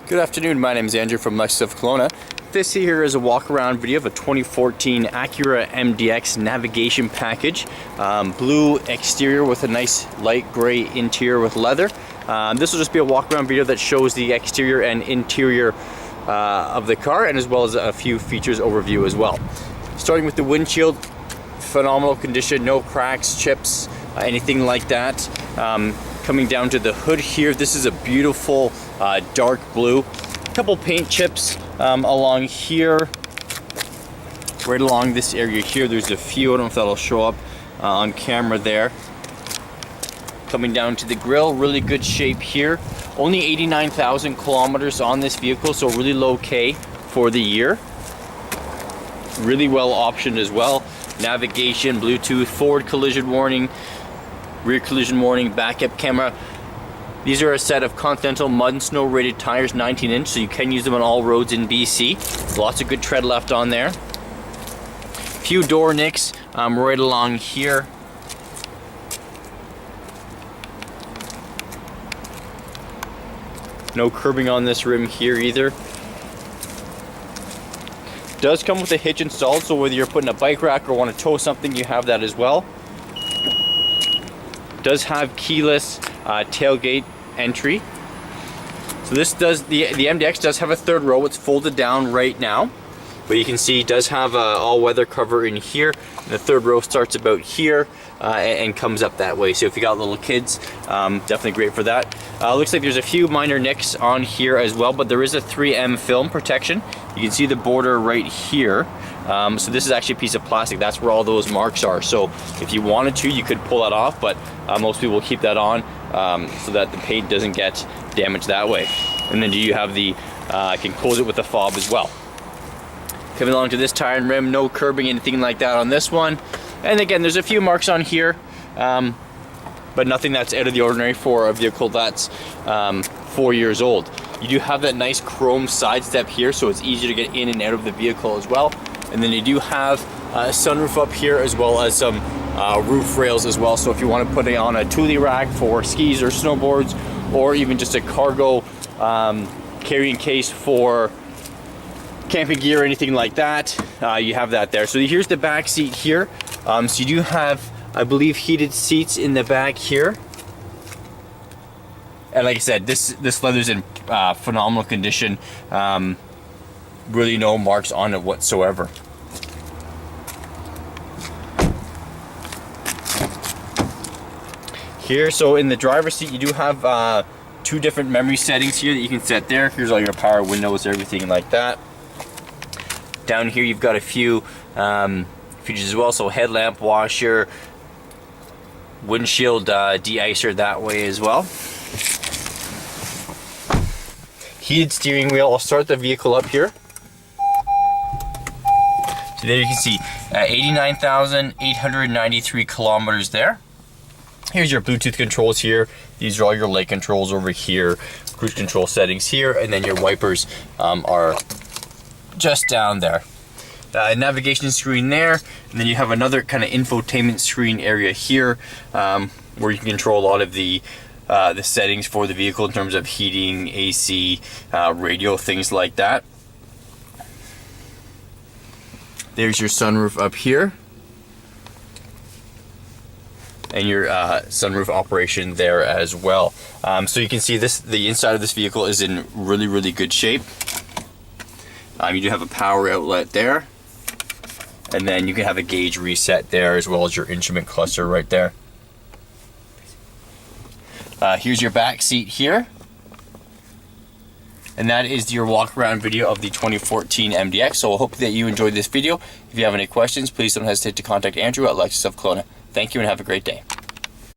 Good afternoon, my name is Andrew from Lexus of Kelowna. This here is a walk-around video of a 2014 Acura MDX Navigation Package. Blue exterior with a nice light gray interior with leather. This will just be a walk-around video that shows the exterior and interior of the car, and as well as a few features overview as well. Starting with the windshield, phenomenal condition, no cracks, chips, anything like that. Coming down to the hood here, this is a beautiful dark blue. A couple paint chips along here, right along this area here. There's a few, I don't know if that'll show up on camera there. Coming down to the grille, really good shape here. Only 89,000 kilometers on this vehicle, so really low K for the year. Really well optioned as well. Navigation, Bluetooth, forward collision warning, rear collision warning, backup camera. These are a set of Continental mud and snow rated tires, 19-inch, so you can use them on all roads in BC. Lots of good tread left on there. Few door nicks right along here. No curbing on this rim here either. Does come with a hitch installed, so whether you're putting a bike rack or want to tow something, you have that as well. Does have keyless tailgate entry. So this does, the MDX does have a third row. It's folded down right now, but you can see it does have a all-weather cover in here. And the third row starts about here and comes up that way. So if you got little kids, definitely great for that. Looks like there's a few minor nicks on here as well, but there is a 3M film protection. You can see the border right here. So this is actually a piece of plastic. That's where all those marks are. So if you wanted to, you could pull that off, but most people will keep that on so that the paint doesn't get damaged that way. And then you have the, I can close it with the fob as well. Coming along to this tire and rim, no curbing, anything like that on this one. And again, there's a few marks on here, but nothing that's out of the ordinary for a vehicle that's 4 years old. You do have that nice chrome side step here, so it's easy to get in and out of the vehicle as well. And then you do have a sunroof up here, as well as some roof rails as well. So if you want to put it on a toolie rack for skis or snowboards, or even just a cargo carrying case for camping gear or anything like that, you have that there. So here's the back seat here. So you do have, I believe, heated seats in the back here. And like I said, this leather's in phenomenal condition. Really no marks on it whatsoever. Here, so in the driver's seat, you do have two different memory settings here that you can set there. Here's all your power windows, everything like that. Down here, you've got a few features as well. So headlamp washer, windshield de-icer that way as well. Heated steering wheel. I'll start the vehicle up here. So there you can see 89,893 kilometers there. Here's your Bluetooth controls here. These are all your light controls over here. Cruise control settings here, and then your wipers are just down there. Navigation screen there, and then you have another kind of infotainment screen area here, where you can control a lot of the settings for the vehicle in terms of heating, AC, radio, things like that. There's your sunroof up here, and your sunroof operation there as well. So you can see this, the inside of this vehicle is in really, really good shape. You do have a power outlet there, and then you can have a gauge reset there, as well as your instrument cluster right there. Here's your back seat here. And that is your walk around video of the 2014 MDX. So I hope that you enjoyed this video. If you have any questions, please don't hesitate to contact Andrew at Lexus of Kelowna. Thank you and have a great day.